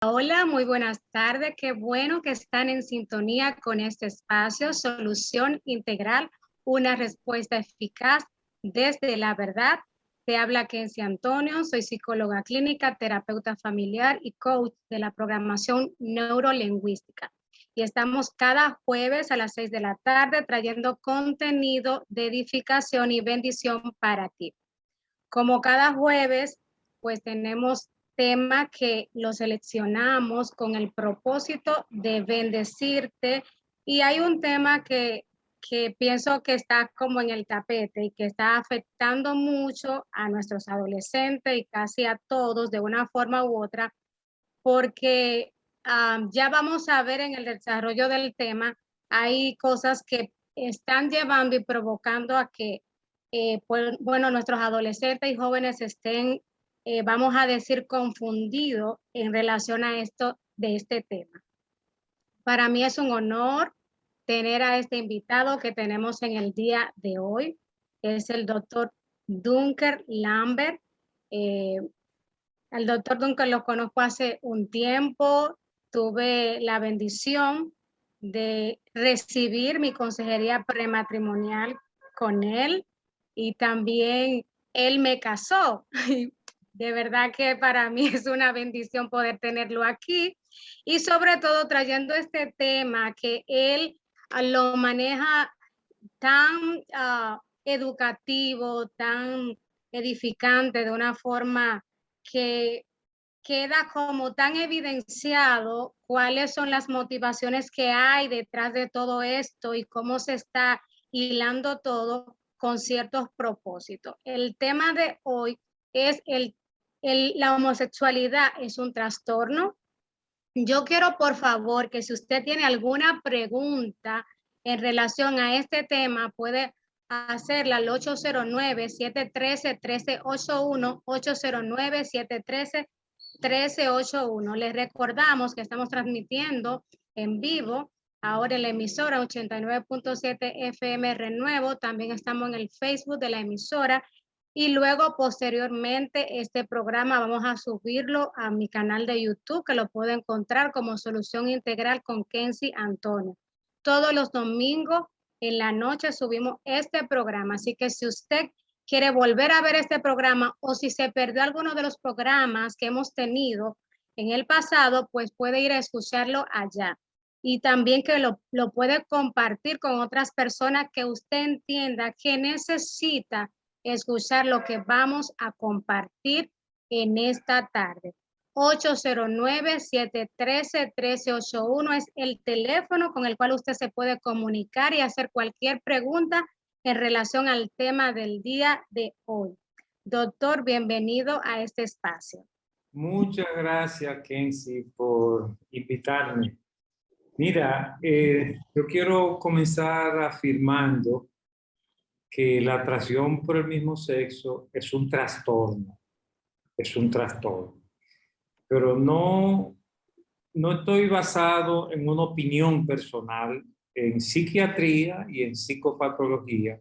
Hola, muy buenas tardes. Qué bueno que están en sintonía con este espacio, Solución Integral, una respuesta eficaz desde la verdad. Te habla Kenzie Antonio, soy psicóloga clínica, terapeuta familiar y coach de la programación neurolingüística. Y estamos cada jueves a las 6 de la tarde trayendo contenido de edificación y bendición para ti. Como cada jueves, pues tenemos tema que lo seleccionamos con el propósito de bendecirte y hay un tema que pienso que está como en el tapete y que está afectando mucho a nuestros adolescentes y casi a todos de una forma u otra, porque ya vamos a ver en el desarrollo del tema, hay cosas que están llevando y provocando a que, pues, bueno, nuestros adolescentes y jóvenes estén, vamos a decir, confundidos en relación a esto de este tema. Para mí es un honor tener a este invitado que tenemos en el día de hoy. Es el doctor Dunker Lambert. Eh, Al doctor Duncan lo conozco hace un tiempo, tuve la bendición de recibir mi consejería prematrimonial con él y también él me casó. De verdad que para mí es una bendición poder tenerlo aquí y sobre todo trayendo este tema que él lo maneja tan educativo, tan edificante, de una forma que queda como tan evidenciado cuáles son las motivaciones que hay detrás de todo esto y cómo se está hilando todo con ciertos propósitos. El tema de hoy es la homosexualidad es un trastorno. Yo quiero, por favor, que si usted tiene alguna pregunta en relación a este tema, puede hacerla al 809-713-1381, 809-713-1381. Les recordamos que estamos transmitiendo en vivo ahora en la emisora 89.7 FM Renuevo. También estamos en el Facebook de la emisora y luego posteriormente este programa vamos a subirlo a mi canal de YouTube, que lo puede encontrar como Solución Integral con Kenzie Antonio. Todos los domingos en la noche subimos este programa, así que si usted quiere volver a ver este programa o si se perdió alguno de los programas que hemos tenido en el pasado, pues puede ir a escucharlo allá. Y también que lo puede compartir con otras personas que usted entienda que necesita escuchar lo que vamos a compartir en esta tarde. 809-713-1381 es el teléfono con el cual usted se puede comunicar y hacer cualquier pregunta en relación al tema del día de hoy. Doctor, bienvenido a este espacio. Muchas gracias, Kenzie, por invitarme. Mira, yo quiero comenzar afirmando que la atracción por el mismo sexo es un trastorno, pero no estoy basado en una opinión personal. En psiquiatría y en psicopatología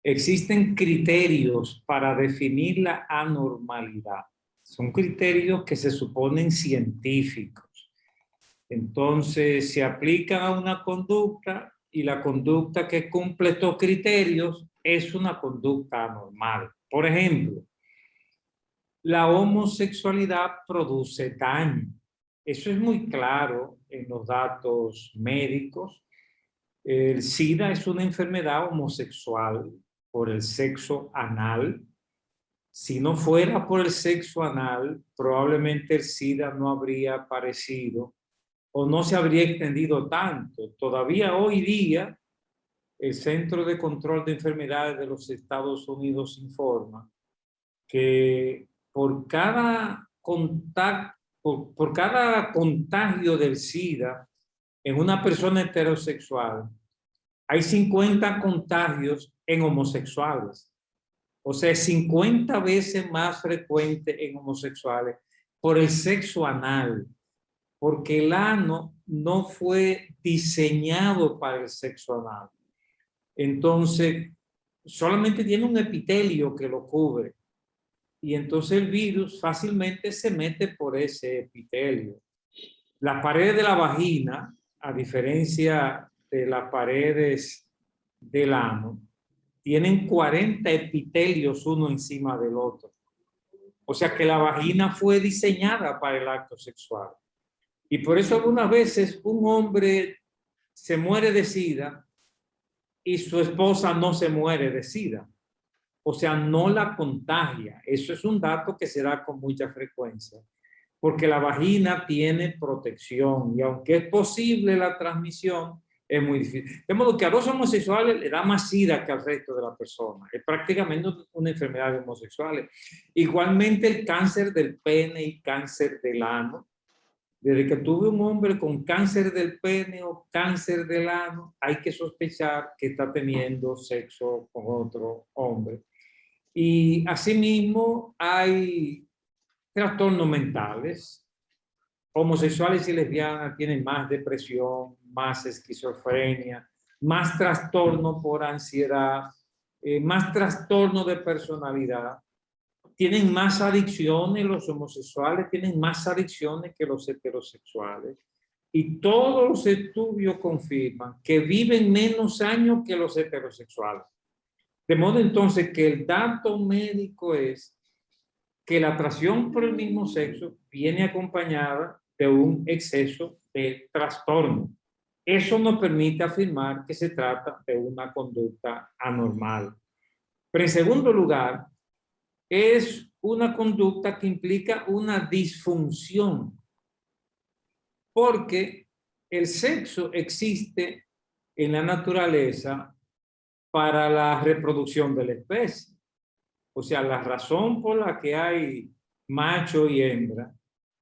existen criterios para definir la anormalidad. Son criterios que se suponen científicos. Entonces, se aplican a una conducta y la conducta que cumple estos criterios es una conducta anormal. Por ejemplo, la homosexualidad produce daño. Eso es muy claro en los datos médicos. El SIDA es una enfermedad homosexual por el sexo anal. Si no fuera por el sexo anal, probablemente el SIDA no habría aparecido o no se habría extendido tanto. Todavía hoy día, el Centro de Control de Enfermedades de los Estados Unidos informa que por cada contagio del SIDA en una persona heterosexual, hay 50 contagios en homosexuales. O sea, 50 veces más frecuente en homosexuales por el sexo anal, porque el ano no fue diseñado para el sexo anal. Entonces, solamente tiene un epitelio que lo cubre. y entonces el virus fácilmente se mete por ese epitelio. Las paredes de la vagina, a diferencia de las paredes del ano, tienen 40 epitelios uno encima del otro. O sea que la vagina fue diseñada para el acto sexual. Y por eso algunas veces un hombre se muere de SIDA y su esposa no se muere de SIDA. O sea, no la contagia. Eso es un dato que se da con mucha frecuencia. Porque la vagina tiene protección y aunque es posible la transmisión, es muy difícil. De modo que a los homosexuales le da más SIDA que al resto de la persona. Es prácticamente una enfermedad de homosexuales. Igualmente el cáncer del pene y cáncer del ano. Desde que tuve un hombre con cáncer del pene o cáncer del ano, hay que sospechar que está teniendo sexo con otro hombre. Y asimismo hay trastornos mentales. Homosexuales y lesbianas tienen más depresión, más esquizofrenia, más trastorno por ansiedad, más trastorno de personalidad. Tienen más adicciones, los homosexuales tienen más adicciones que los heterosexuales. Y todos los estudios confirman que viven menos años que los heterosexuales. De modo entonces que el dato médico es que la atracción por el mismo sexo viene acompañada de un exceso de trastorno. Eso nos permite afirmar que se trata de una conducta anormal. Pero en segundo lugar, es una conducta que implica una disfunción, porque el sexo existe en la naturaleza para la reproducción de la especie. O sea, la razón por la que hay macho y hembra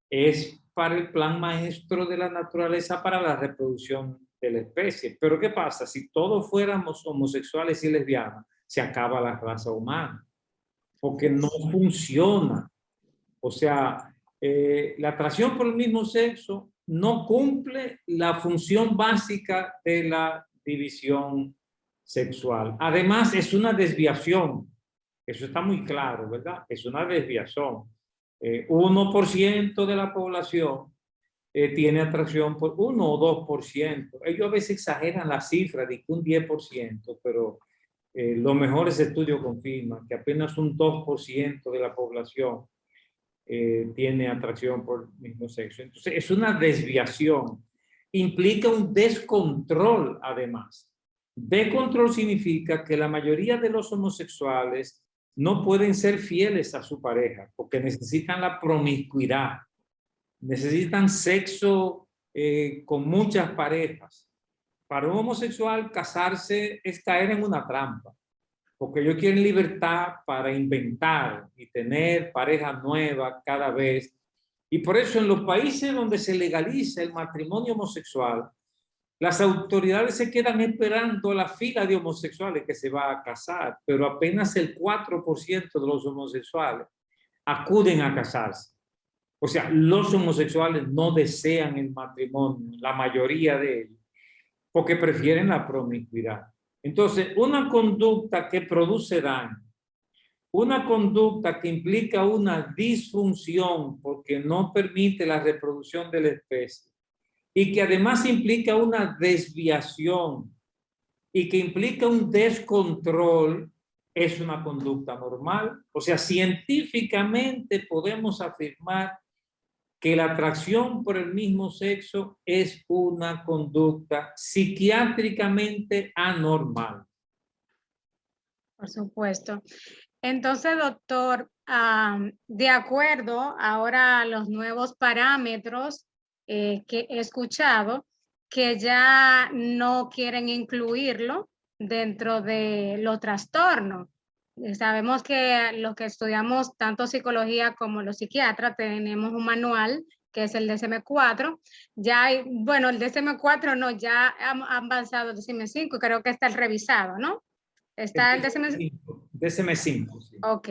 es para el plan maestro de la naturaleza para la reproducción de la especie. Pero ¿qué pasa? Si todos fuéramos homosexuales y lesbianas, se acaba la raza humana, porque no funciona. O sea, la atracción por el mismo sexo no cumple la función básica de la división sexual. Además, es una desviación. Eso está muy claro, ¿verdad? Es una desviación. 1% de la población tiene atracción por 1 o 2%. Ellos a veces exageran la cifra de un 10%, pero los mejores estudios confirman que apenas un 2% de la población tiene atracción por el mismo sexo. Entonces, es una desviación. Implica un descontrol, además. Descontrol significa que la mayoría de los homosexuales no pueden ser fieles a su pareja porque necesitan la promiscuidad, necesitan sexo con muchas parejas. Para un homosexual, casarse es caer en una trampa, porque ellos quieren libertad para inventar y tener pareja nueva cada vez. Y por eso en los países donde se legaliza el matrimonio homosexual, las autoridades se quedan esperando la fila de homosexuales que se va a casar, pero apenas el 4% de los homosexuales acuden a casarse. O sea, los homosexuales no desean el matrimonio, la mayoría de ellos, porque prefieren la promiscuidad. Entonces, una conducta que produce daño, una conducta que implica una disfunción porque no permite la reproducción de la especie y que además implica una desviación y que implica un descontrol, es una conducta normal. O sea, científicamente podemos afirmar que la atracción por el mismo sexo es una conducta psiquiátricamente anormal. Por supuesto. Entonces, doctor, de acuerdo ahora a los nuevos parámetros que he escuchado, que ya no quieren incluirlo dentro de los trastornos. Sabemos que los que estudiamos tanto psicología como los psiquiatras tenemos un manual que es el DSM-4. Ya hay, bueno, el DSM-4 no, ya ha avanzado el DSM-5, creo que está el revisado, ¿no? Está el DSM-5. DSM-5, sí. Ok.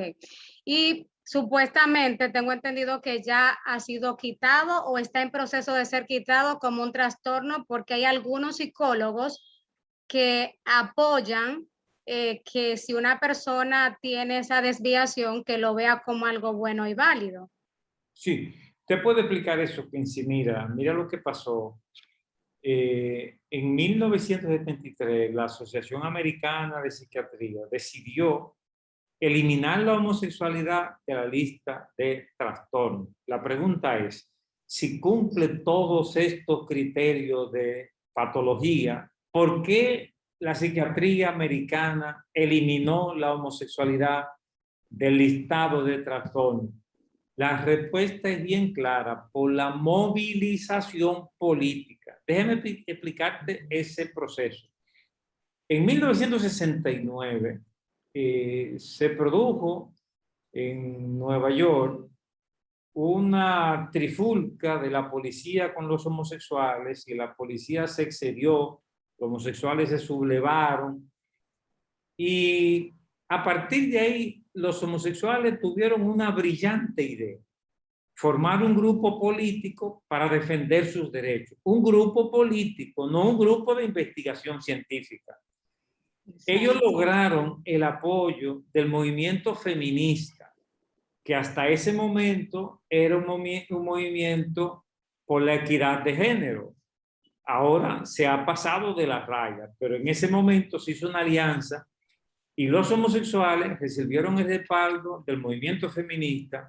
Y supuestamente tengo entendido que ya ha sido quitado o está en proceso de ser quitado como un trastorno porque hay algunos psicólogos que apoyan que si una persona tiene esa desviación, que lo vea como algo bueno y válido. Sí, te puedo explicar eso, Quincy. Mira lo que pasó. En 1973, la Asociación Americana de Psiquiatría decidió eliminar la homosexualidad de la lista de trastornos. La pregunta es, si cumple todos estos criterios de patología, ¿por qué la psiquiatría americana eliminó la homosexualidad del listado de trastornos? La respuesta es bien clara, por la movilización política. Déjeme explicarte ese proceso. En 1969 se produjo en Nueva York una trifulca de la policía con los homosexuales y la policía se excedió, los homosexuales se sublevaron y a partir de ahí los homosexuales tuvieron una brillante idea: formar un grupo político para defender sus derechos. Un grupo político, no un grupo de investigación científica. Ellos lograron el apoyo del movimiento feminista, que hasta ese momento era un movimiento por la equidad de género. Ahora se ha pasado de las rayas, pero en ese momento se hizo una alianza y los homosexuales recibieron el respaldo del movimiento feminista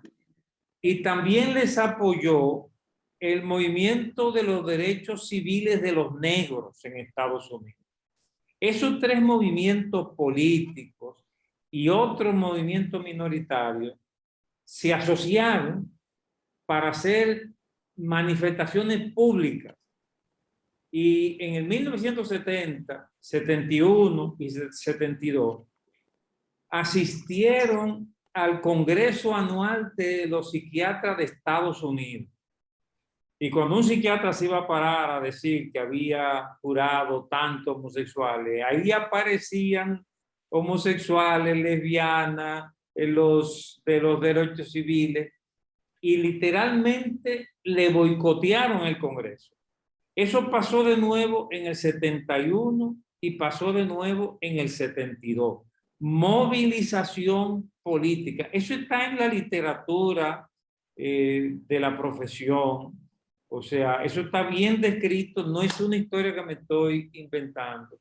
y también les apoyó el movimiento de los derechos civiles de los negros en Estados Unidos. Esos tres movimientos políticos y otros movimientos minoritarios se asociaron para hacer manifestaciones públicas. Y en el 1970, 71 y 72 asistieron al Congreso Anual de los Psiquiatras de Estados Unidos. Y cuando un psiquiatra se iba a parar a decir que había curado tantos homosexuales, ahí aparecían homosexuales, lesbianas, de los derechos civiles, y literalmente le boicotearon el Congreso. Eso pasó de nuevo en el 71 y pasó de nuevo en el 72. Movilización política. Eso está en la literatura de la profesión. O sea, eso está bien descrito, no es una historia que me estoy inventando.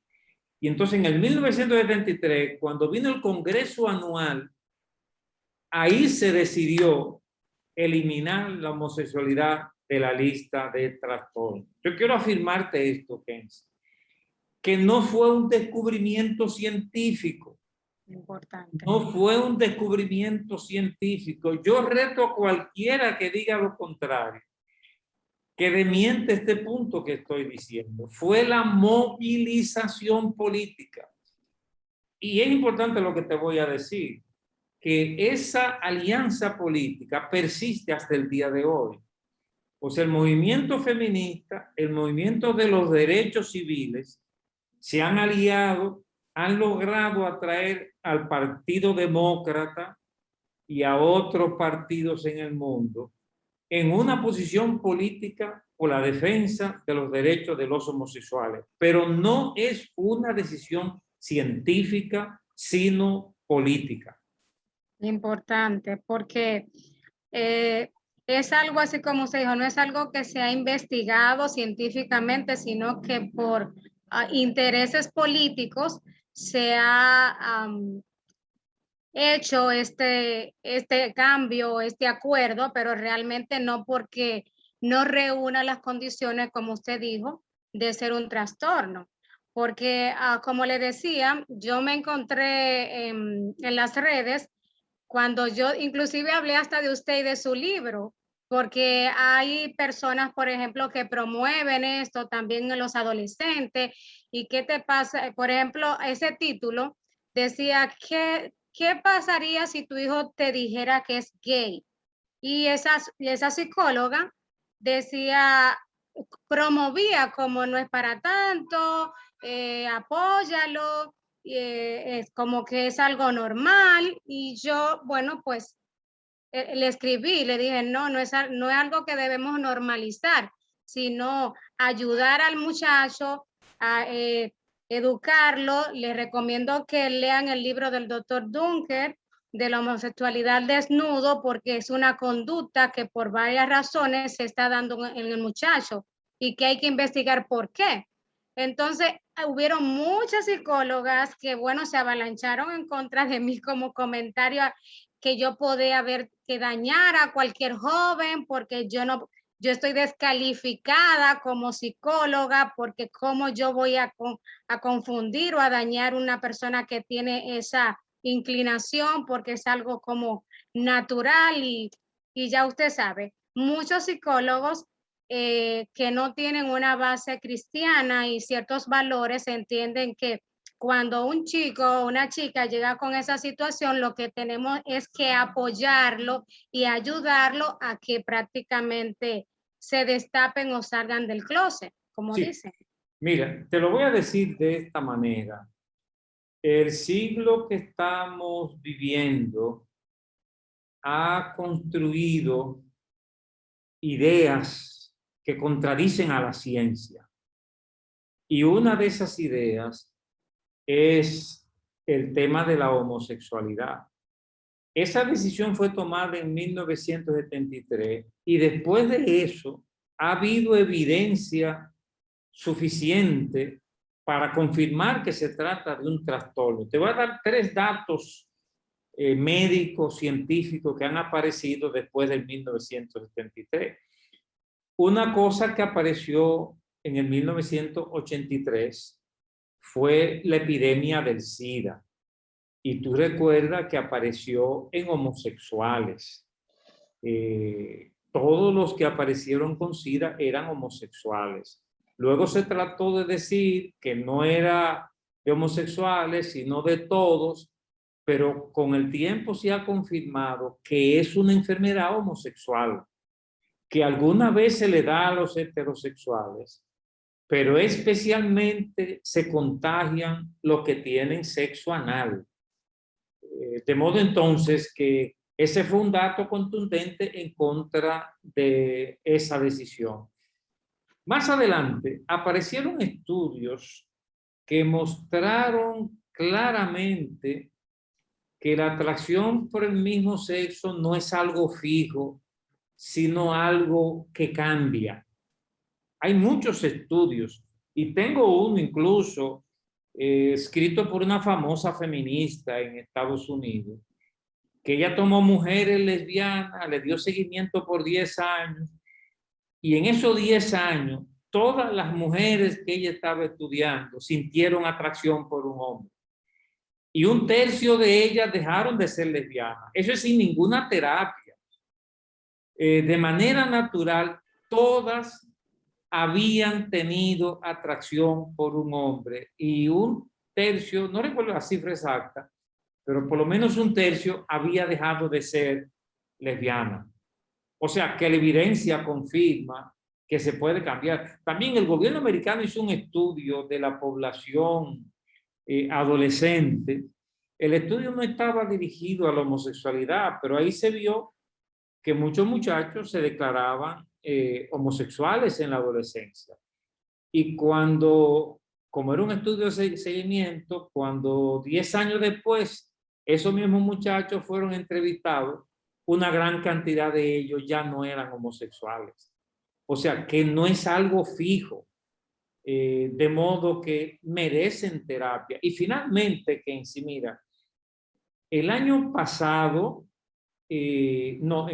Y entonces en el 1973, cuando vino el Congreso Anual, ahí se decidió eliminar la homosexualidad de la lista de trastornos. Yo quiero afirmarte esto, Kenzie, que no fue un descubrimiento científico. Importante. No fue un descubrimiento científico. Yo reto a cualquiera que diga lo contrario, que demiente este punto que estoy diciendo. Fue la movilización política. Y es importante lo que te voy a decir, que esa alianza política persiste hasta el día de hoy. O sea, el movimiento feminista, el movimiento de los derechos civiles, se han aliado, han logrado atraer al Partido Demócrata y a otros partidos en el mundo en una posición política por la defensa de los derechos de los homosexuales. Pero no es una decisión científica, sino política. Importante, porque es algo así como se dijo, no es algo que se ha investigado científicamente, sino que por intereses políticos se ha hecho este cambio, este acuerdo, pero realmente no porque no reúna las condiciones, como usted dijo, de ser un trastorno. Porque, como le decía, yo me encontré en las redes cuando yo inclusive hablé hasta de usted y de su libro, porque hay personas, por ejemplo, que promueven esto también en los adolescentes. ¿Y qué te pasa? Por ejemplo, ese título decía, ¿qué pasaría si tu hijo te dijera que es gay? Y esa psicóloga decía, promovía como no es para tanto, apóyalo, es como que es algo normal. Y yo, bueno, pues le escribí, le dije, no es algo que debemos normalizar, sino ayudar al muchacho a educarlo. Les recomiendo que lean el libro del doctor Dunker de la homosexualidad desnudo, porque es una conducta que por varias razones se está dando en el muchacho y que hay que investigar por qué. Entonces, hubieron muchas psicólogas que, bueno, se avalancharon en contra de mí como comentario que yo podía ver que dañar a cualquier joven porque yo estoy descalificada como psicóloga, porque cómo yo voy a confundir o a dañar una persona que tiene esa inclinación, porque es algo como natural y ya usted sabe, muchos psicólogos que no tienen una base cristiana y ciertos valores entienden que cuando un chico o una chica llega con esa situación, lo que tenemos es que apoyarlo y ayudarlo a que prácticamente se destapen o salgan del closet, como Sí, dicen. mira, te lo voy a decir de esta manera. El siglo que estamos viviendo ha construido ideas que contradicen a la ciencia. Y una de esas ideas es el tema de la homosexualidad. Esa decisión fue tomada en 1973 y después de eso ha habido evidencia suficiente para confirmar que se trata de un trastorno. Te voy a dar 3 datos médicos, científicos que han aparecido después del 1973. Una cosa que apareció en el 1983 fue la epidemia del SIDA. Y tú recuerdas que apareció en homosexuales. Todos los que aparecieron con SIDA eran homosexuales. Luego se trató de decir que no era de homosexuales, sino de todos, pero con el tiempo se ha confirmado que es una enfermedad homosexual, que alguna vez se le da a los heterosexuales, pero especialmente se contagian los que tienen sexo anal. De modo entonces que ese fue un dato contundente en contra de esa decisión. Más adelante aparecieron estudios que mostraron claramente que la atracción por el mismo sexo no es algo fijo, sino algo que cambia. Hay muchos estudios y tengo uno incluso escrito por una famosa feminista en Estados Unidos, que ella tomó mujeres lesbianas, le dio seguimiento por 10 años y en esos 10 años todas las mujeres que ella estaba estudiando sintieron atracción por un hombre. Y un tercio de ellas dejaron de ser lesbianas. Eso es sin ninguna terapia. De manera natural, todas habían tenido atracción por un hombre y un tercio, no recuerdo la cifra exacta, pero por lo menos un tercio había dejado de ser lesbiana. O sea, que la evidencia confirma que se puede cambiar. También el gobierno americano hizo un estudio de la población adolescente. El estudio no estaba dirigido a la homosexualidad, pero ahí se vio que muchos muchachos se declaraban homosexuales en la adolescencia. Y cuando, como era un estudio de seguimiento, cuando 10 años después esos mismos muchachos fueron entrevistados, una gran cantidad de ellos ya no eran homosexuales. O sea, que no es algo fijo, de modo que merecen terapia. Y finalmente, Kenzie, mira, el año pasado, no,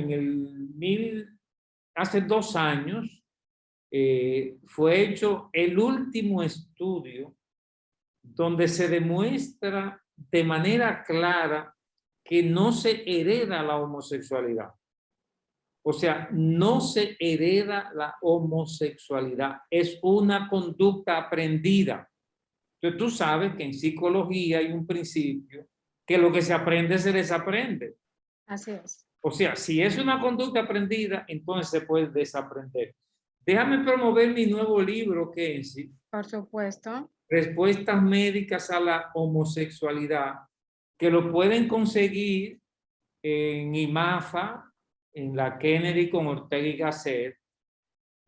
hace 2 años, fue hecho el último estudio donde se demuestra de manera clara que no se hereda la homosexualidad. O sea, no se hereda la homosexualidad, es una conducta aprendida. Entonces tú sabes que en psicología hay un principio que lo que se aprende se desaprende. Así es. O sea, si es una conducta aprendida, entonces se puede desaprender. Déjame promover mi nuevo libro, Kenzie. Por supuesto. Respuestas médicas a la homosexualidad, que lo pueden conseguir en IMAFA, en la Kennedy con Ortega y Gasset,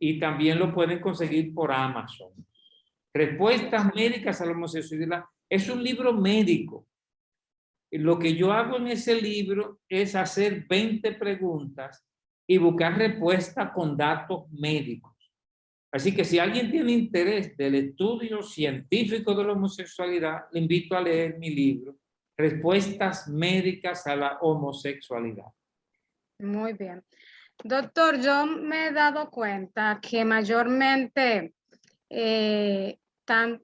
y también lo pueden conseguir por Amazon. Respuestas médicas a la homosexualidad. Es un libro médico. Lo que yo hago en ese libro es hacer 20 preguntas y buscar respuestas con datos médicos. Así que si alguien tiene interés del estudio científico de la homosexualidad, le invito a leer mi libro, Respuestas médicas a la homosexualidad. Muy bien. Doctor, yo me he dado cuenta que mayormente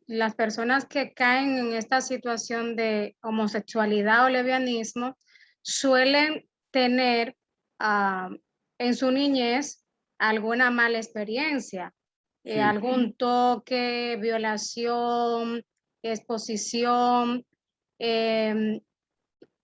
las personas que caen en esta situación de homosexualidad o lesbianismo suelen tener en su niñez alguna mala experiencia, Sí. algún toque, violación, exposición.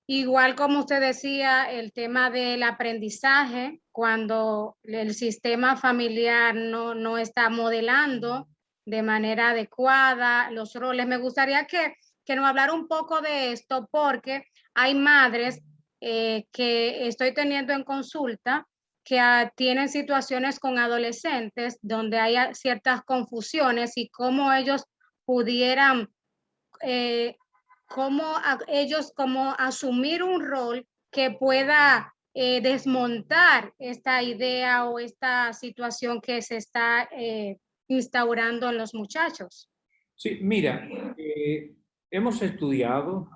Igual como usted decía, el tema del aprendizaje, cuando el sistema familiar no está modelando de manera adecuada los roles. Me gustaría que nos hablara un poco de esto, porque hay madres que estoy teniendo en consulta que tienen situaciones con adolescentes donde hay ciertas confusiones y cómo ellos pudieran cómo ellos como asumir un rol que pueda desmontar esta idea o esta situación que se está instaurando en los muchachos. Sí, mira, hemos estudiado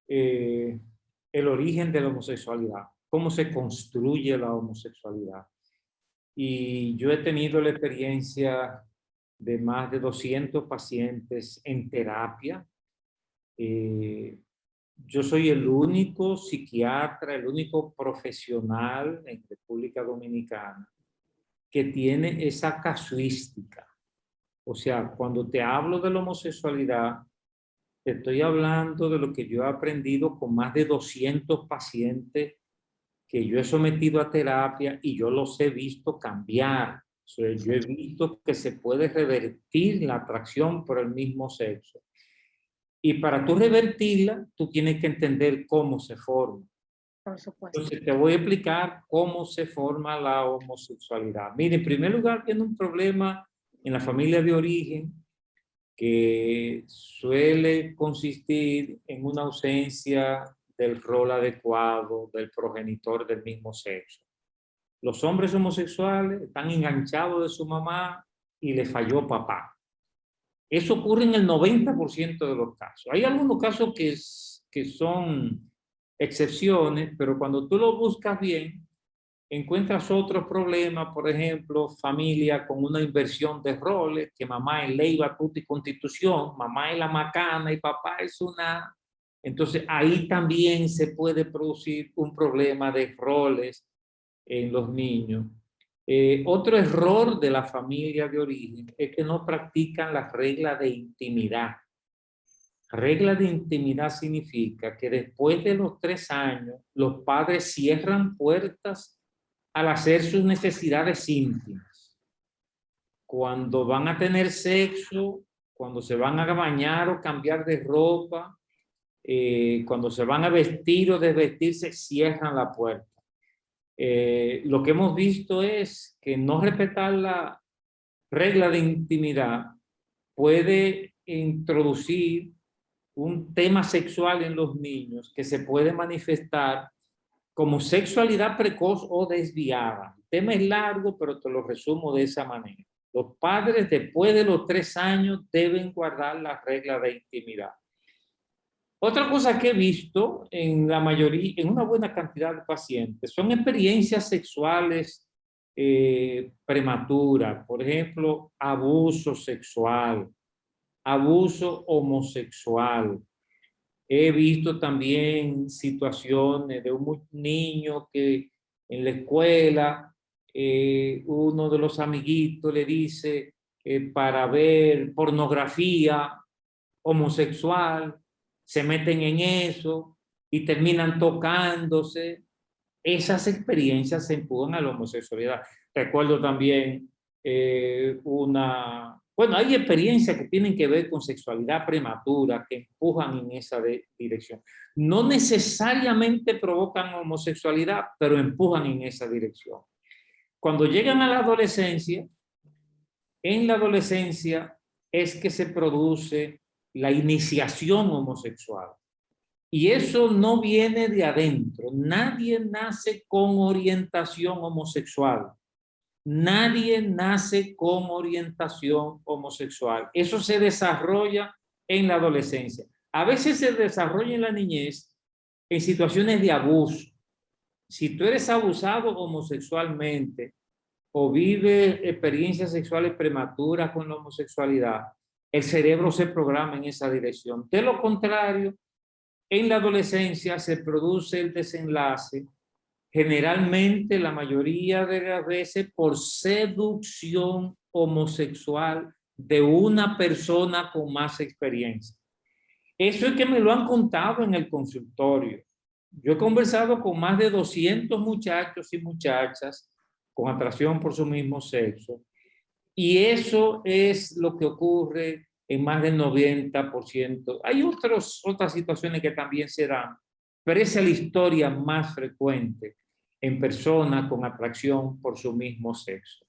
el origen de la homosexualidad, cómo se construye la homosexualidad. Y yo he tenido la experiencia de más de 200 pacientes en terapia. Yo soy el único psiquiatra, el único profesional en República Dominicana que tiene esa casuística. O sea, cuando te hablo de la homosexualidad, te estoy hablando de lo que yo he aprendido con más de 200 pacientes que yo he sometido a terapia y yo los he visto cambiar. O sea, yo he visto que se puede revertir la atracción por el mismo sexo. Y para tú revertirla, tú tienes que entender cómo se forma. Por supuesto. Entonces te voy a explicar cómo se forma la homosexualidad. Mire, en primer lugar, tiene un problema en la familia de origen que suele consistir en una ausencia del rol adecuado del progenitor del mismo sexo. Los hombres homosexuales están enganchados de su mamá y le falló papá. Eso ocurre en el 90% de los casos. Hay algunos casos que son excepciones, pero cuando tú lo buscas bien, encuentras otros problemas, por ejemplo, familia con una inversión de roles, que mamá es ley, batuta y constitución, mamá es la macana y papá es una... Entonces ahí también se puede producir un problema de roles en los niños. Otro error de la familia de origen es que no practican las reglas de intimidad. Regla de intimidad significa que después de los 3 años, los padres cierran puertas al hacer sus necesidades íntimas. Cuando van a tener sexo, cuando se van a bañar o cambiar de ropa, cuando se van a vestir o desvestirse, cierran la puerta. Lo que hemos visto es que no respetar la regla de intimidad puede introducir un tema sexual en los niños que se puede manifestar como sexualidad precoz o desviada. El tema es largo, pero te lo resumo de esa manera. Los padres después de los 3 años deben guardar las reglas de intimidad. Otra cosa que he visto en la mayoría, en una buena cantidad de pacientes, son experiencias sexuales prematuras. Por ejemplo, abuso sexual, abuso homosexual. He visto también situaciones de un niño que en la escuela uno de los amiguitos le dice para ver pornografía homosexual, se meten en eso y terminan tocándose. Esas experiencias se empujan a la homosexualidad. Recuerdo también bueno, hay experiencias que tienen que ver con sexualidad prematura que empujan en esa dirección. No necesariamente provocan homosexualidad, pero empujan en esa dirección. Cuando llegan a la adolescencia, en la adolescencia es que se produce la iniciación homosexual. Y eso no viene de adentro. Nadie nace con orientación homosexual. Nadie nace con orientación homosexual. Eso se desarrolla en la adolescencia. A veces se desarrolla en la niñez en situaciones de abuso. Si tú eres abusado homosexualmente o vives experiencias sexuales prematuras con la homosexualidad, el cerebro se programa en esa dirección. De lo contrario, en la adolescencia se produce el desenlace, generalmente la mayoría de las veces por seducción homosexual de una persona con más experiencia. Eso es que me lo han contado en el consultorio. Yo he conversado con más de 200 muchachos y muchachas con atracción por su mismo sexo, y eso es lo que ocurre en más del 90%. Hay otras situaciones que también se dan, pero esa es la historia más frecuente en personas con atracción por su mismo sexo.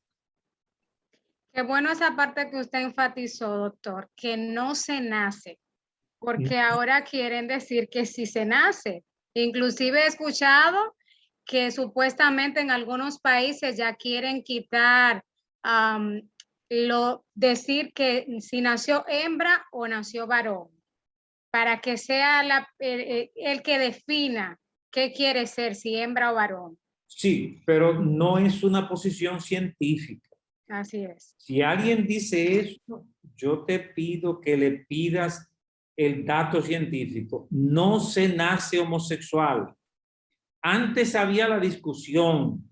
Qué bueno esa parte que usted enfatizó, doctor, que no se nace, porque ahora quieren decir que sí se nace. Inclusive he escuchado que supuestamente en algunos países ya quieren quitar decir que si nació hembra o nació varón, para que sea el que defina qué quiere ser, si hembra o varón. Sí, pero no es una posición científica. Así es. Si alguien dice eso, yo te pido que le pidas el dato científico. No se nace homosexual. Antes había la discusión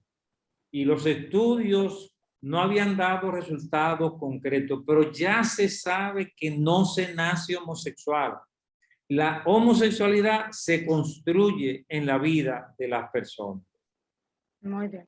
y los estudios no habían dado resultados concretos, pero ya se sabe que no se nace homosexual. La homosexualidad se construye en la vida de las personas. Muy bien.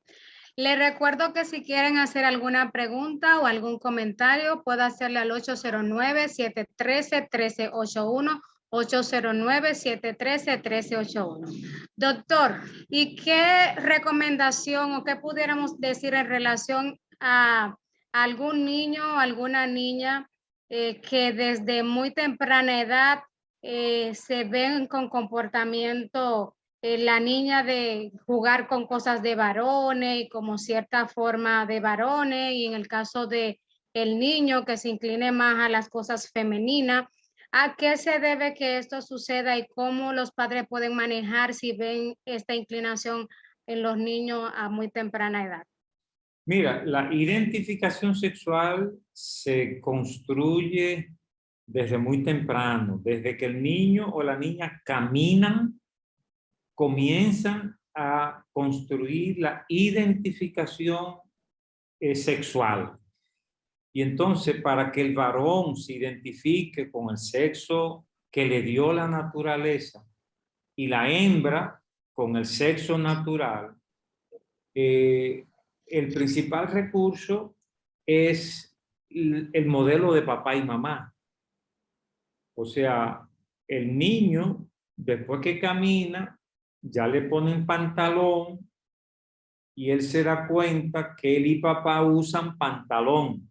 Les recuerdo que si quieren hacer alguna pregunta o algún comentario, puede hacerle al 809-713-1381, 809-713-1381. Doctor, ¿y qué recomendación o qué pudiéramos decir en relación a algún niño o alguna niña que desde muy temprana edad se ven con comportamiento la niña de jugar con cosas de varones y como cierta forma de varones, y en el caso de el niño que se incline más a las cosas femeninas? ¿A qué se debe que esto suceda y cómo los padres pueden manejar si ven esta inclinación en los niños a muy temprana edad? Mira, la identificación sexual se construye desde muy temprano, desde que el niño o la niña caminan, comienzan a construir la identificación sexual. Y entonces, para que el varón se identifique con el sexo que le dio la naturaleza y la hembra con el sexo natural, el principal recurso es el modelo de papá y mamá. O sea, el niño, después que camina, ya le ponen pantalón y él se da cuenta que él y papá usan pantalón.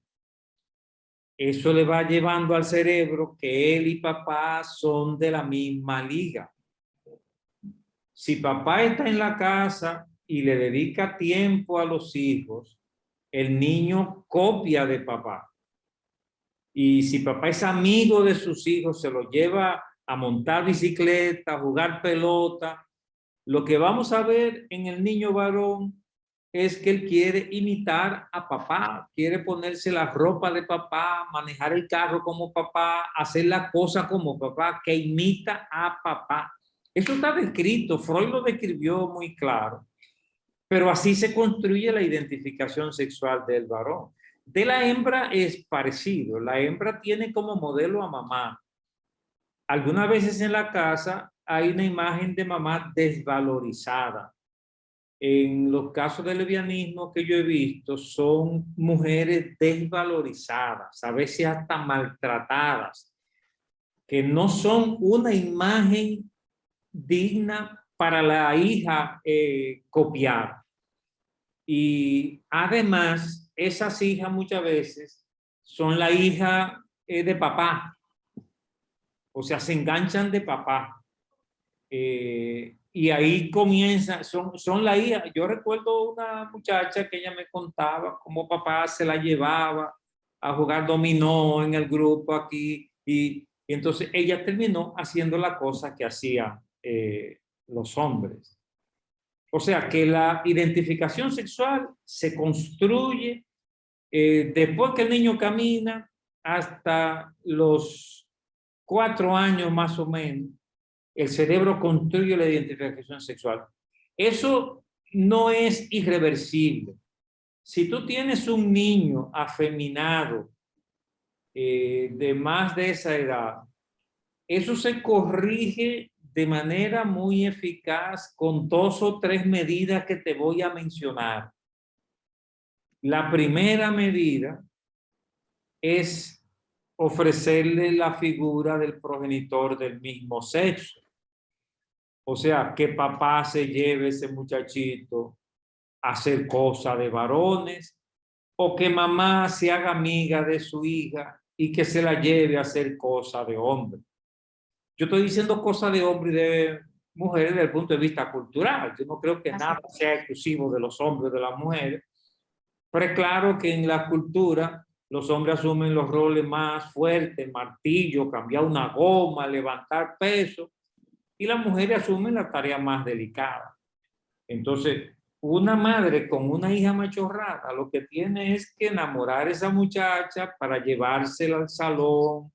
Eso le va llevando al cerebro que él y papá son de la misma liga. Si papá está en la casa y le dedica tiempo a los hijos, el niño copia de papá. Y si papá es amigo de sus hijos, se los lleva a montar bicicleta, a jugar pelota. Lo que vamos a ver en el niño varón es que él quiere imitar a papá, quiere ponerse la ropa de papá, manejar el carro como papá, hacer las cosas como papá, que imita a papá. Eso está descrito, Freud lo describió muy claro, pero así se construye la identificación sexual del varón. De la hembra es parecido, la hembra tiene como modelo a mamá. Algunas veces en la casa hay una imagen de mamá desvalorizada. En los casos de lesbianismo que yo he visto, son mujeres desvalorizadas, a veces hasta maltratadas, que no son una imagen digna para la hija copiar. Y además, esas hijas muchas veces son la hija de papá. O sea, se enganchan de papá. Y ahí comienza, son la hija. Yo recuerdo una muchacha que ella me contaba cómo papá se la llevaba a jugar dominó en el grupo aquí. Y entonces ella terminó haciendo la cosa que hacían los hombres. O sea, que la identificación sexual se construye después que el niño camina hasta los 4 años más o menos. El cerebro construye la identificación sexual. Eso no es irreversible. Si tú tienes un niño afeminado de más de esa edad, eso se corrige de manera muy eficaz con 2 o 3 medidas que te voy a mencionar. La primera medida es ofrecerle la figura del progenitor del mismo sexo. O sea, que papá se lleve ese muchachito a hacer cosas de varones, o que mamá se haga amiga de su hija y que se la lleve a hacer cosas de hombre. Yo estoy diciendo cosas de hombre y de mujeres desde el punto de vista cultural. Yo no creo que nada sea exclusivo de los hombres o de las mujeres, pero es claro que en la cultura los hombres asumen los roles más fuertes, martillo, cambiar una goma, levantar peso, y las mujeres asumen la tarea más delicada. Entonces, una madre con una hija machorrada lo que tiene es que enamorar a esa muchacha para llevársela al salón,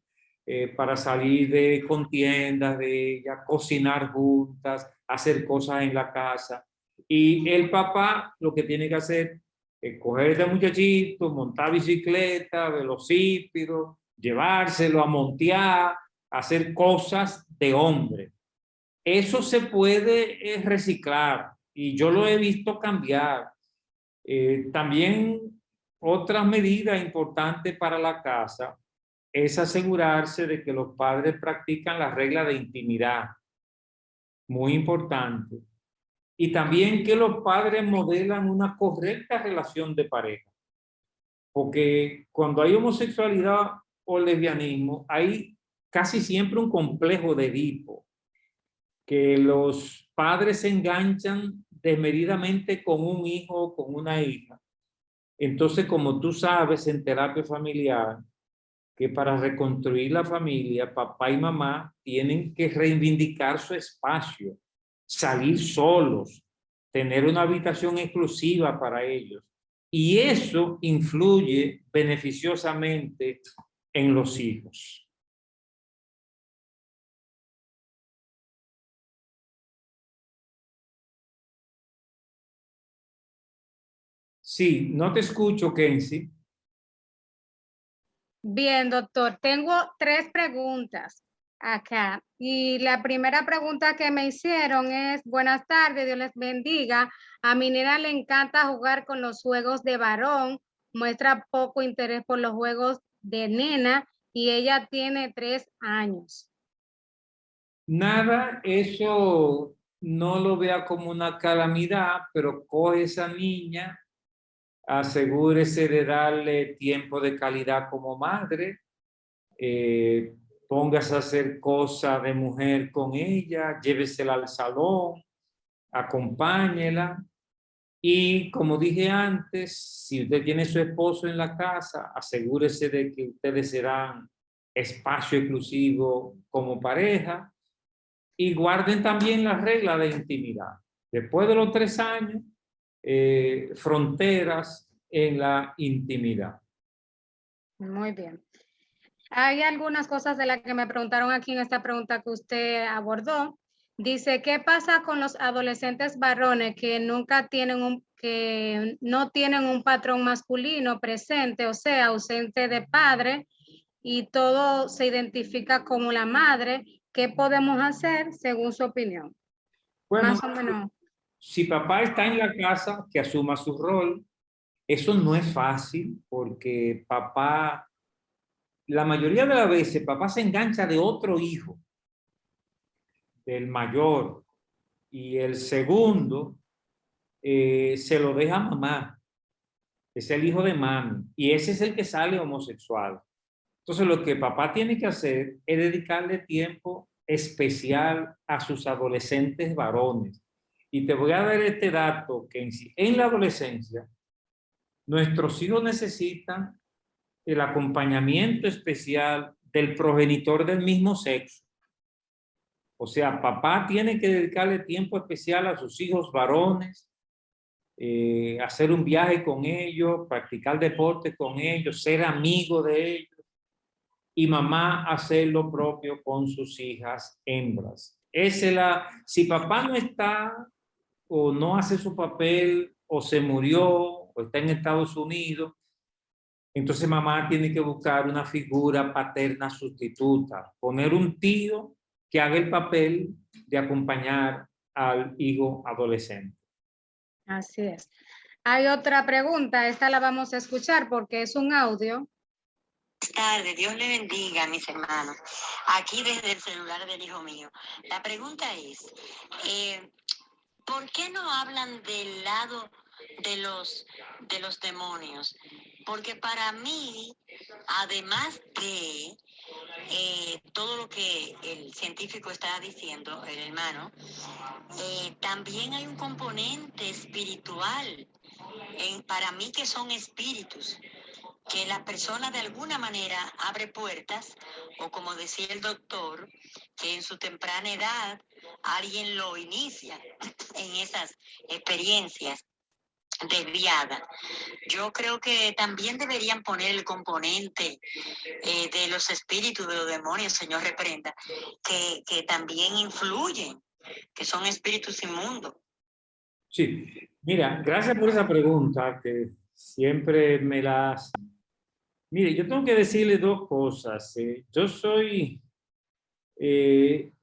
para salir de contiendas de ella, cocinar juntas, hacer cosas en la casa. Y el papá lo que tiene que hacer es coger a ese muchachito, montar bicicleta, velocípedo, llevárselo a montear, hacer cosas de hombre. Eso se puede reciclar y yo lo he visto cambiar. También otra medida importante para la casa es asegurarse de que los padres practican la regla de intimidad, muy importante. Y también que los padres modelan una correcta relación de pareja. Porque cuando hay homosexualidad o lesbianismo, hay casi siempre un complejo de Edipo, que los padres se enganchan desmedidamente con un hijo o con una hija. Entonces, como tú sabes en terapia familiar, que para reconstruir la familia, papá y mamá tienen que reivindicar su espacio, salir solos, tener una habitación exclusiva para ellos. Y eso influye beneficiosamente en los hijos. Sí, no te escucho, Kenzie. Bien, doctor, tengo 3 preguntas acá. Y la primera pregunta que me hicieron es, buenas tardes, Dios les bendiga. A mi nena le encanta jugar con los juegos de varón, muestra poco interés por los juegos de nena y ella tiene 3 años. Nada, eso no lo vea como una calamidad, pero coge esa niña, asegúrese de darle tiempo de calidad como madre, póngase a hacer cosas de mujer con ella, llévesela al salón, acompáñela. Y como dije antes, si usted tiene su esposo en la casa, asegúrese de que ustedes serán espacio exclusivo como pareja y guarden también la regla de intimidad. Después de los 3 años, fronteras en la intimidad. Muy bien. Hay algunas cosas de las que me preguntaron aquí en esta pregunta que usted abordó. Dice, ¿qué pasa con los adolescentes varones que no tienen un patrón masculino presente, o sea, ausente de padre, y todo se identifica como la madre? ¿Qué podemos hacer según su opinión? Bueno, Más o menos. si papá está en la casa, que asuma su rol. Eso no es fácil porque papá, la mayoría de las veces, papá se engancha de otro hijo, del mayor, y el segundo se lo deja a mamá. Es el hijo de mami y ese es el que sale homosexual. Entonces, lo que papá tiene que hacer es dedicarle tiempo especial a sus adolescentes varones. Y te voy a dar este dato, que en la adolescencia, nuestros hijos necesitan el acompañamiento especial del progenitor del mismo sexo. O sea, papá tiene que dedicarle tiempo especial a sus hijos varones, hacer un viaje con ellos, practicar deporte con ellos, ser amigo de ellos, y mamá hacer lo propio con sus hijas hembras. Si papá no está o no hace su papel o se murió o está en Estados Unidos, entonces mamá tiene que buscar una figura paterna sustituta, poner un tío que haga el papel de acompañar al hijo adolescente. Así es. Hay otra pregunta, esta la vamos a escuchar porque es un audio. Buenas tardes, Dios le bendiga, mis hermanos. Aquí desde el celular del hijo mío. La pregunta es, ¿por qué no hablan del lado de los demonios? Porque para mí, además de todo lo que el científico está diciendo, el hermano, también hay un componente espiritual para mí que son espíritus, que la persona de alguna manera abre puertas, o como decía el doctor, que en su temprana edad alguien lo inicia en esas experiencias desviadas. Yo creo que también deberían poner el componente de los espíritus, de los demonios, Señor reprenda, que también influyen, que son espíritus inmundos. Sí, mira, gracias por esa pregunta que siempre me las... Mire, yo tengo que decirle dos cosas. Yo soy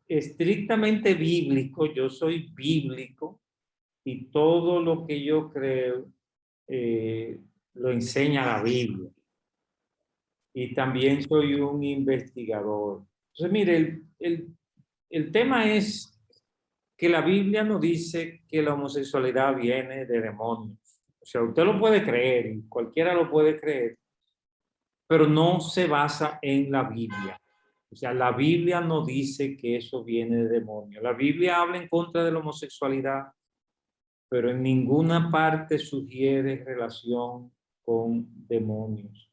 estrictamente bíblico, yo soy bíblico y todo lo que yo creo lo enseña la Biblia. Y también soy un investigador. Entonces, mire, el tema es que la Biblia no dice que la homosexualidad viene de demonios. O sea, usted lo puede creer, cualquiera lo puede creer, pero no se basa en la Biblia. O sea, la Biblia no dice que eso viene de demonios. La Biblia habla en contra de la homosexualidad, pero en ninguna parte sugiere relación con demonios.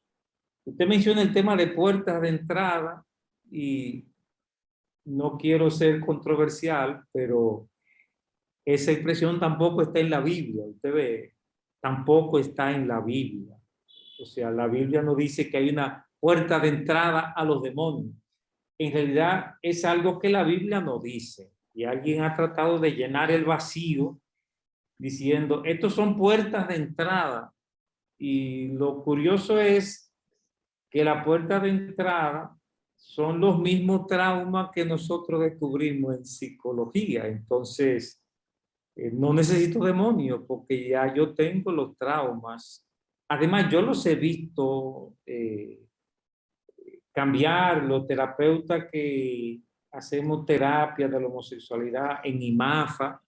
Usted menciona el tema de puertas de entrada y no quiero ser controversial, pero esa expresión tampoco está en la Biblia. Usted ve, tampoco está en la Biblia. O sea, la Biblia no dice que hay una puerta de entrada a los demonios. En realidad es algo que la Biblia no dice. Y alguien ha tratado de llenar el vacío diciendo, estos son puertas de entrada. Y lo curioso es que la puerta de entrada son los mismos traumas que nosotros descubrimos en psicología. Entonces, no necesito demonios porque ya yo tengo los traumas. Además, yo los he visto cambiar, los terapeutas que hacemos terapia de la homosexualidad en IMAFA.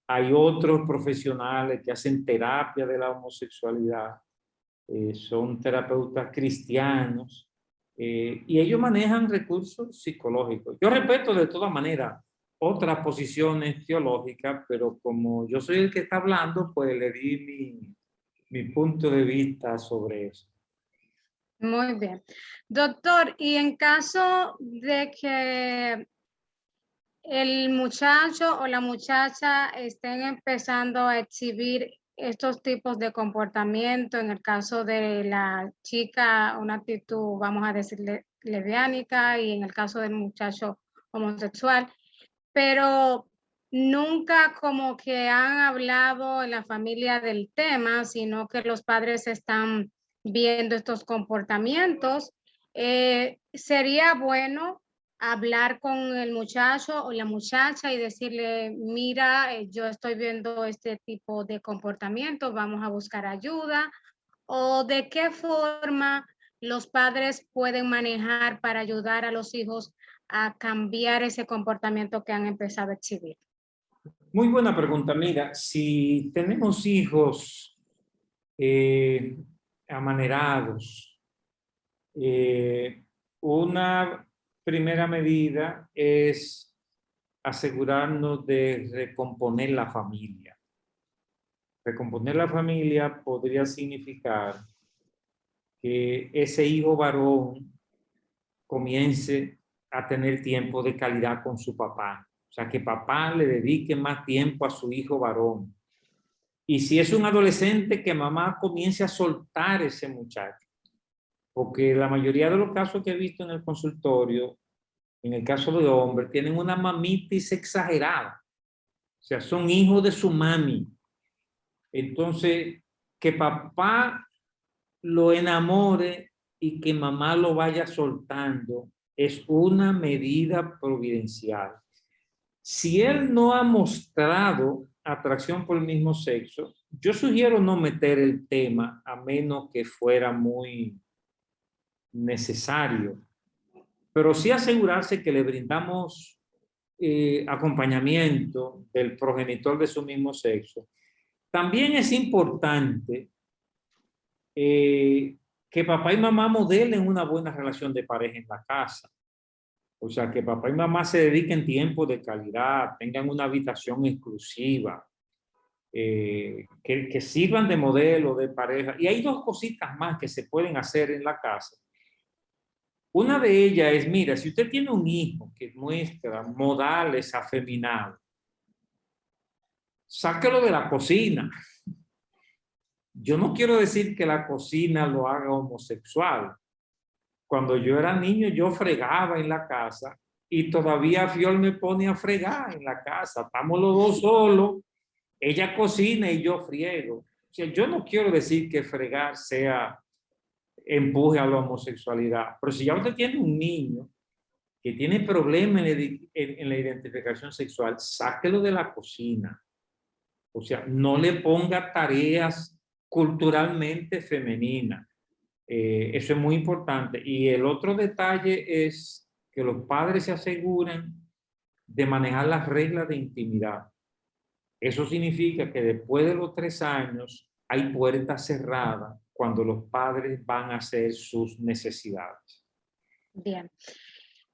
Hay otros profesionales que hacen terapia de la homosexualidad. Son terapeutas cristianos y ellos manejan recursos psicológicos. Yo respeto de todas maneras otras posiciones teológicas, pero como yo soy el que está hablando, pues le di mi punto de vista sobre eso. Muy bien. Doctor, y en caso de que el muchacho o la muchacha estén empezando a exhibir estos tipos de comportamiento, en el caso de la chica, una actitud, vamos a decirle, lesbiánica, y en el caso del muchacho homosexual, pero nunca como que han hablado en la familia del tema, sino que los padres están viendo estos comportamientos. Sería bueno hablar con el muchacho o la muchacha y decirle, mira, yo estoy viendo este tipo de comportamiento, vamos a buscar ayuda, o de qué forma los padres pueden manejar para ayudar a los hijos a cambiar ese comportamiento que han empezado a exhibir. Muy buena pregunta. Mira, si tenemos hijos amanerados, Una primera medida es asegurarnos de recomponer la familia. Recomponer la familia podría significar que ese hijo varón comience a tener tiempo de calidad con su papá. O sea, que papá le dedique más tiempo a su hijo varón. Y si es un adolescente, que mamá comience a soltar ese muchacho. Porque la mayoría de los casos que he visto en el consultorio, en el caso de hombres, tienen una mamitis exagerada. O sea, son hijos de su mami. Entonces, que papá lo enamore y que mamá lo vaya soltando es una medida providencial. Si él no ha mostrado atracción por el mismo sexo, yo sugiero no meter el tema a menos que fuera muy necesario, pero sí asegurarse que le brindamos acompañamiento del progenitor de su mismo sexo. También es importante que papá y mamá modelen una buena relación de pareja en la casa. O sea, que papá y mamá se dediquen tiempo de calidad, tengan una habitación exclusiva, que sirvan de modelo de pareja. Y hay dos cositas más que se pueden hacer en la casa. Una de ellas es, mira, si usted tiene un hijo que muestra modales afeminados, sáquelo de la cocina. Yo no quiero decir que la cocina lo haga homosexual. Cuando yo era niño, yo fregaba en la casa y todavía Fiol me pone a fregar en la casa. Estamos los dos solos, ella cocina y yo friego. O sea, yo no quiero decir que fregar sea empuje a la homosexualidad, pero si ya usted tiene un niño que tiene problemas en la identificación sexual, sáquelo de la cocina. O sea, no le ponga tareas culturalmente femeninas. Eso es muy importante. Y el otro detalle es que los padres se aseguren de manejar las reglas de intimidad. Eso significa que después de los 3 años hay puertas cerradas cuando los padres van a hacer sus necesidades. Bien.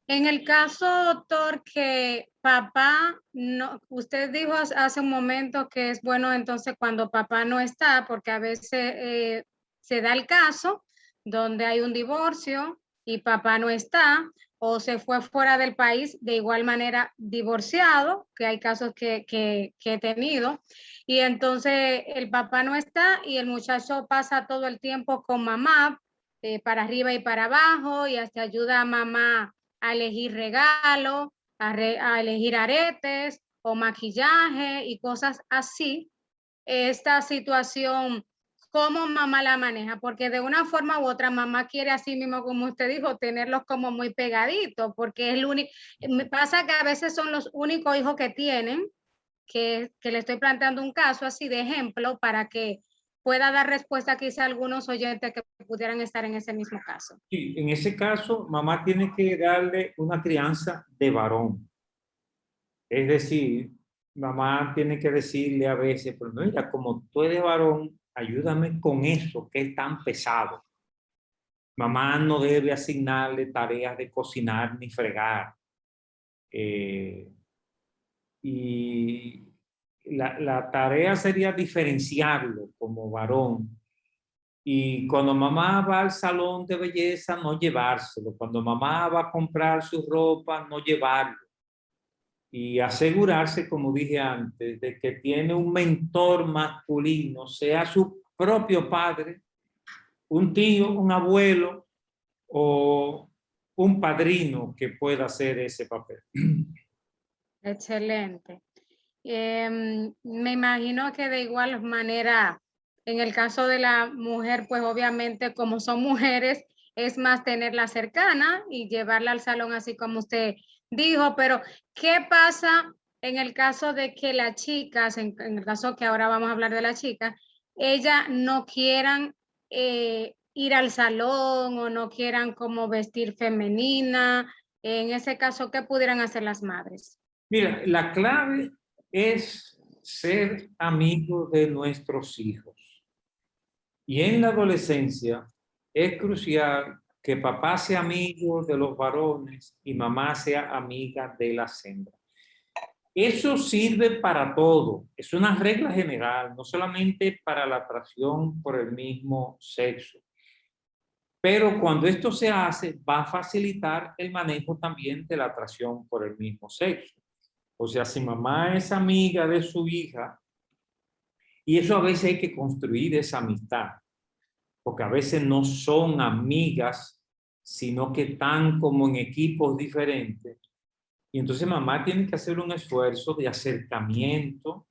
En el caso, doctor, que papá no, usted dijo hace un momento que es bueno entonces cuando papá no está, porque a veces se da el caso donde hay un divorcio y papá no está, o se fue fuera del país de igual manera divorciado, que hay casos que he tenido, y entonces el papá no está y el muchacho pasa todo el tiempo con mamá, para arriba y para abajo, y hasta ayuda a mamá a elegir regalos, a elegir aretes o maquillaje y cosas así. Esta situación, ¿cómo mamá la maneja? Porque de una forma u otra mamá quiere, así mismo como usted dijo, tenerlos como muy pegaditos, porque es el único, me pasa que a veces son los únicos hijos que tienen, que le estoy planteando un caso así de ejemplo para que pueda dar respuesta quizá a algunos oyentes que pudieran estar en ese mismo caso. Sí, en ese caso, mamá tiene que darle una crianza de varón. Es decir, mamá tiene que decirle a veces, pero mira, como tú eres varón, ayúdame con eso que es tan pesado. Mamá no debe asignarle tareas de cocinar ni fregar. Y la tarea sería diferenciarlo como varón. Y cuando mamá va al salón de belleza, no llevárselo. Cuando mamá va a comprar su ropa, no llevarlo. Y asegurarse, como dije antes, de que tiene un mentor masculino, sea su propio padre, un tío, un abuelo o un padrino que pueda hacer ese papel. Excelente. Me imagino que de igual manera, en el caso de la mujer, pues obviamente como son mujeres, es más tenerla cercana y llevarla al salón así como usted dijo, pero ¿qué pasa en el caso de que las chicas, en el caso que ahora vamos a hablar de las chicas, ellas no quieran ir al salón o no quieran como vestir femenina? En ese caso, ¿qué pudieran hacer las madres? Mira, la clave es ser amigos de nuestros hijos. Y en la adolescencia es crucial que papá sea amigo de los varones y mamá sea amiga de las hembras. Eso sirve para todo. Es una regla general, no solamente para la atracción por el mismo sexo. Pero cuando esto se hace, va a facilitar el manejo también de la atracción por el mismo sexo. O sea, si mamá es amiga de su hija, y eso a veces hay que construir esa amistad, porque a veces no son amigas, sino que están como en equipos diferentes. Y entonces mamá tiene que hacer un esfuerzo de acercamiento,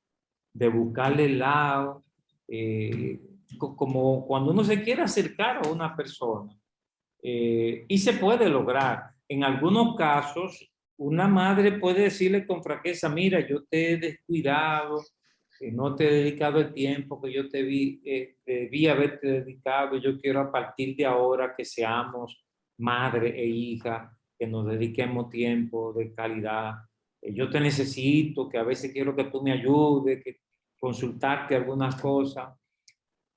de buscarle el lado, como cuando uno se quiere acercar a una persona. Y se puede lograr. En algunos casos, una madre puede decirle con franqueza, mira, yo te he descuidado, no te he dedicado el tiempo que yo debí haberte dedicado. Yo quiero a partir de ahora que seamos madre e hija, que nos dediquemos tiempo de calidad. Yo te necesito, que a veces quiero que tú me ayudes, que consultarte algunas cosas.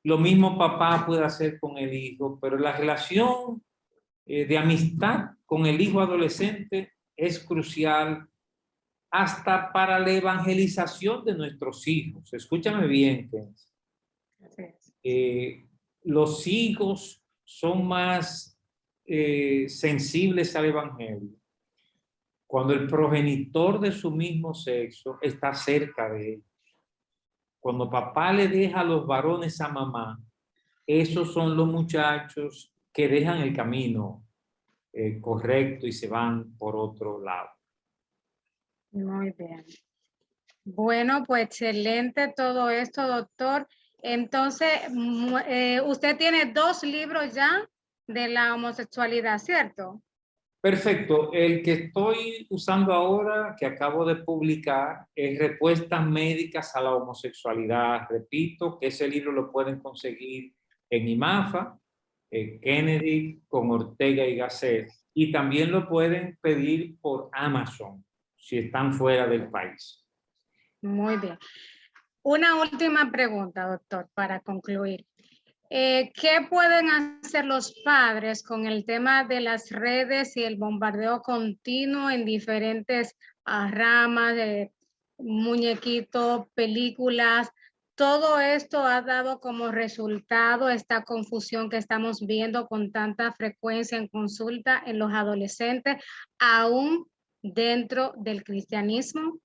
Lo mismo papá puede hacer con el hijo, pero la relación de amistad con el hijo adolescente es crucial hasta para la evangelización de nuestros hijos. Escúchame bien, los hijos son más sensibles al evangelio cuando el progenitor de su mismo sexo está cerca de ellos. Cuando papá le deja a los varones a mamá, esos son los muchachos que dejan el camino correcto y se van por otro lado. Muy bien. Bueno, pues excelente todo esto, doctor. Entonces, usted tiene 2 libros ya de la homosexualidad, ¿cierto? Perfecto. El que estoy usando ahora, que acabo de publicar, es Respuestas Médicas a la Homosexualidad. Repito que ese libro lo pueden conseguir en IMAFA, Kennedy, con Ortega y Gasset, y también lo pueden pedir por Amazon, si están fuera del país. Muy bien. Una última pregunta, doctor, para concluir. ¿Qué pueden hacer los padres con el tema de las redes y el bombardeo continuo en diferentes ramas, de muñequitos, películas? Todo esto ha dado como resultado esta confusión que estamos viendo con tanta frecuencia en consulta en los adolescentes, aún dentro del cristianismo.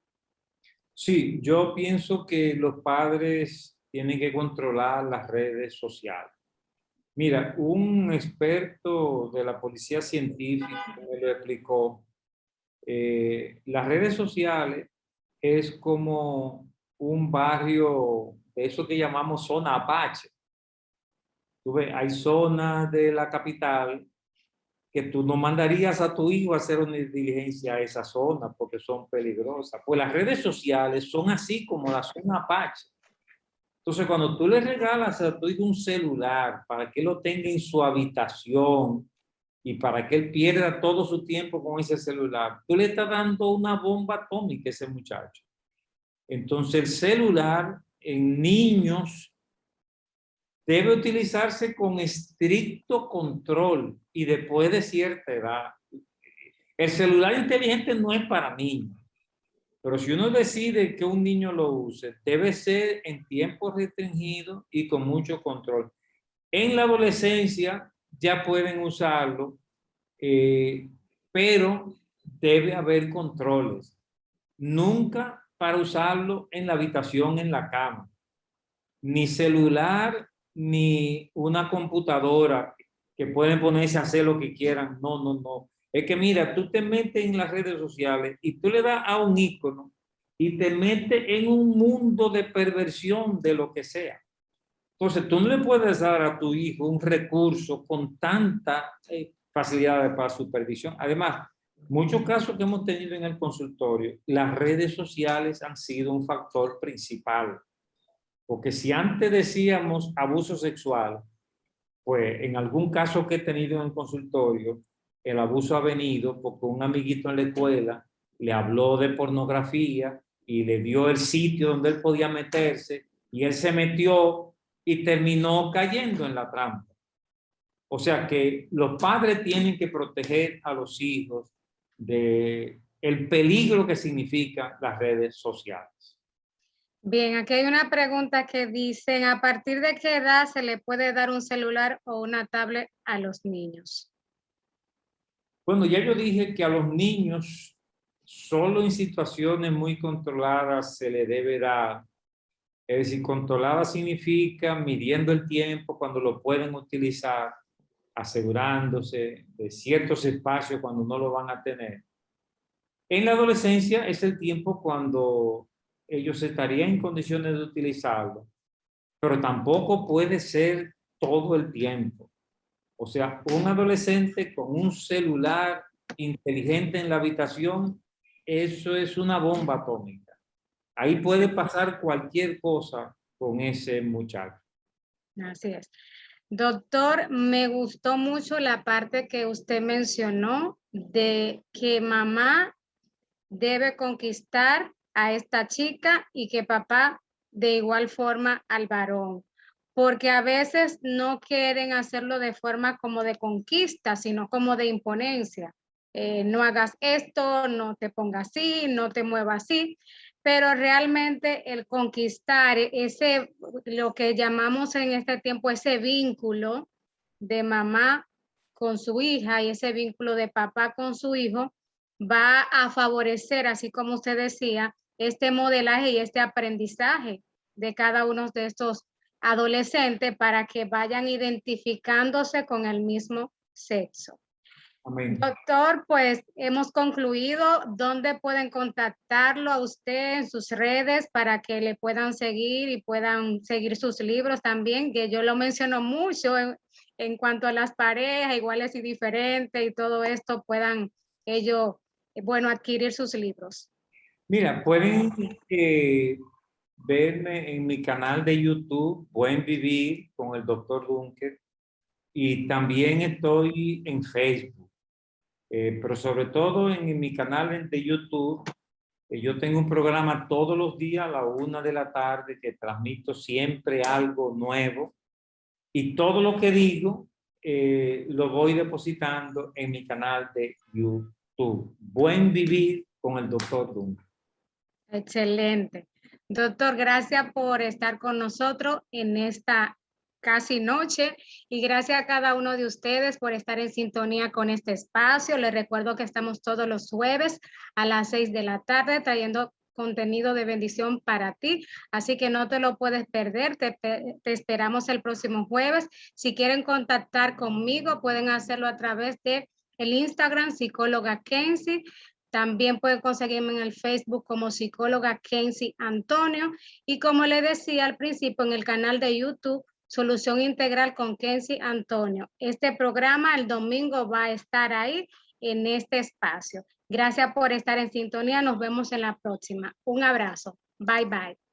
Sí, yo pienso que los padres tienen que controlar las redes sociales. Mira, un experto de la policía científica me lo explicó. Las redes sociales es como un barrio de eso que llamamos zona Apache. Tú ves, hay zonas de la capital que tú no mandarías a tu hijo a hacer una diligencia a esa zona porque son peligrosas. Pues las redes sociales son así como la zona Apache. Entonces, cuando tú le regalas a tu hijo un celular para que lo tenga en su habitación y para que él pierda todo su tiempo con ese celular, tú le estás dando una bomba atómica a ese muchacho. Entonces, el celular en niños debe utilizarse con estricto control y después de cierta edad. El celular inteligente no es para niños, pero si uno decide que un niño lo use, debe ser en tiempo restringido y con mucho control. En la adolescencia ya pueden usarlo, pero debe haber controles. Nunca para usarlo en la habitación, en la cama. Ni celular, ni una computadora que pueden ponerse a hacer lo que quieran. No, no, no. Es que mira, tú te metes en las redes sociales y tú le das a un ícono y te metes en un mundo de perversión de lo que sea. Entonces, tú no le puedes dar a tu hijo un recurso con tanta facilidad para supervisión. Además, muchos casos que hemos tenido en el consultorio, las redes sociales han sido un factor principal. Porque si antes decíamos abuso sexual, pues en algún caso que he tenido en el consultorio, el abuso ha venido porque un amiguito en la escuela le habló de pornografía y le dio el sitio donde él podía meterse y él se metió y terminó cayendo en la trampa. O sea que los padres tienen que proteger a los hijos de el peligro que significan las redes sociales. Bien, aquí hay una pregunta que dicen, ¿a partir de qué edad se le puede dar un celular o una tablet a los niños? Bueno, ya yo dije que a los niños solo en situaciones muy controladas se le debe dar. Es decir, controlada significa midiendo el tiempo cuando lo pueden utilizar, asegurándose de ciertos espacios cuando no lo van a tener. En la adolescencia es el tiempo cuando ellos estarían en condiciones de utilizarlo, pero tampoco puede ser todo el tiempo. O sea, un adolescente con un celular inteligente en la habitación, eso es una bomba atómica. Ahí puede pasar cualquier cosa con ese muchacho. Así es. Doctor, me gustó mucho la parte que usted mencionó de que mamá debe conquistar a esta chica y que papá de igual forma al varón, porque a veces no quieren hacerlo de forma como de conquista, sino como de imponencia. No hagas esto, no te pongas así, no te muevas así, pero realmente el conquistar ese, lo que llamamos en este tiempo ese vínculo de mamá con su hija y ese vínculo de papá con su hijo, va a favorecer, así como usted decía, este modelaje y este aprendizaje de cada uno de estos adolescentes para que vayan identificándose con el mismo sexo. Amén. Doctor, pues hemos concluido. ¿Dónde pueden contactarlo a usted en sus redes para que le puedan seguir y puedan seguir sus libros también? Que yo lo menciono mucho en cuanto a las parejas, iguales y diferentes y todo esto, puedan ellos, bueno, adquirir sus libros. Mira, pueden verme en mi canal de YouTube, Buen Vivir con el Dr. Dunker, y también estoy en Facebook, pero sobre todo en mi canal de YouTube. Yo tengo un programa todos los días a la 1 de la tarde que transmito siempre algo nuevo y todo lo que digo lo voy depositando en mi canal de YouTube. Buen Vivir con el Dr. Dunker. Excelente. Doctor, gracias por estar con nosotros en esta casi noche y gracias a cada uno de ustedes por estar en sintonía con este espacio. Les recuerdo que estamos todos los jueves a las 6 de la tarde trayendo contenido de bendición para ti, así que no te lo puedes perder. Te esperamos el próximo jueves. Si quieren contactar conmigo, pueden hacerlo a través de el Instagram psicóloga Kenzie. También pueden conseguirme en el Facebook como psicóloga Kenzie Antonio y como le decía al principio en el canal de YouTube Solución Integral con Kenzie Antonio. Este programa el domingo va a estar ahí en este espacio. Gracias por estar en sintonía. Nos vemos en la próxima. Un abrazo. Bye bye.